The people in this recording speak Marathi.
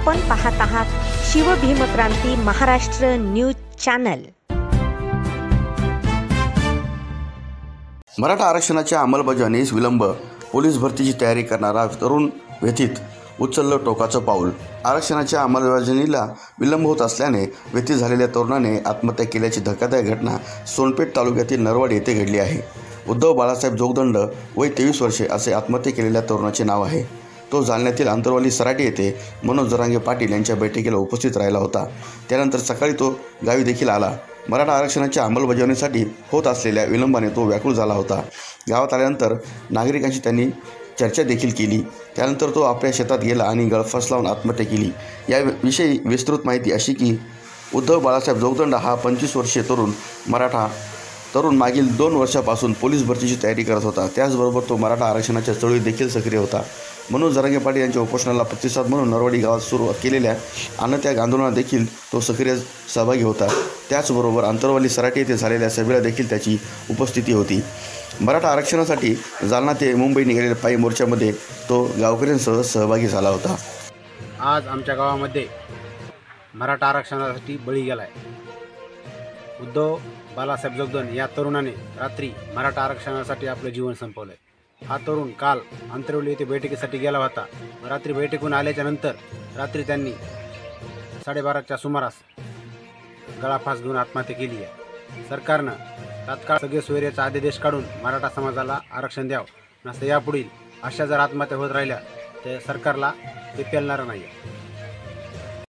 आपण पाहत आहात शिवभीमक्रांती महाराष्ट्र न्यूज चॅनल। मराठा आरक्षणाच्या अंमलबजावणीस विलंब, पोलीस भरतीची तयारी करणारा तरुण व्यथित, उचललं टोकाचं पाऊल। आरक्षणाच्या अंमलबजावणीला विलंब होत असल्याने व्यथित झालेल्या तरुणाने आत्महत्या केल्याची धक्कादायक घटना सोनपेठ तालुक्यातील नरवाड येथे घडली आहे। उद्धव बाळासाहेब जोगदंड, वय 23 वर्षे असे आत्महत्या केलेल्या तरुणाचे नाव आहे। तो जालन्यातील आंतरवाली सराटी येथे मनोज जरांगे पाटील यांच्या बैठकीला उपस्थित राहिला होता। त्यानंतर सकाळी तो गावी देखील आला। मराठा आरक्षणाच्या अंमलबजावणीसाठी होत असलेल्या विलंबाने तो व्याकुळ झाला होता। गावात आल्यानंतर नागरिकांशी त्यांनी चर्चा देखील केली। त्यानंतर तो आपल्या शेतात गेला आणि गळफास लावून आत्महत्या केली। याविषयी विस्तृत माहिती अशी की उद्धव बाळासाहेब जोगदंड हा 25 वर्षीय मराठा तरुण मागील 2 वर्षापासून पोलीस भरतीची तयारी करत होता। त्याचबरोबर तो मराठा आरक्षणाच्या चळवळीत देखील सक्रिय होता। मनोज जरांगे पाटील यांच्या उपोषणाला प्रतिसाद म्हणून नरवाडी गावात सुरू केलेल्या अन्नत्याग आंदोलनात देखील तो सक्रिय सहभागी होता। त्याचबरोबर आंतरवाली सराटी येथे झालेल्या सभेला देखील त्याची उपस्थिती होती। मराठा आरक्षणासाठी जालना ते मुंबई निघालेल्या पायी मोर्चामध्ये तो गावकऱ्यांसह सहभागी झाला होता। आज आमच्या गावामध्ये मराठा आरक्षणासाठी बळी गेलाय। उद्धव बाळासाहेब जोगदंड या तरुणाने रात्री मराठा आरक्षणासाठी आपले जीवन संपवले। हा तरुण काल अंतरवली येथे बैठकीसाठी गेला होता। रात्री बैठकीहून आल्याच्या नंतर रात्री त्यांनी 12:30च्या सुमारास गळाफास घेऊन आत्महत्या केली आहे। सरकारनं तात्काळ सगळे सोयऱ्याचा आदेश काढून मराठा समाजाला आरक्षण द्यावं, नसतं यापुढील अशा जर आत्महत्या होत राहिल्या तर सरकारला ते पेलणार नाही।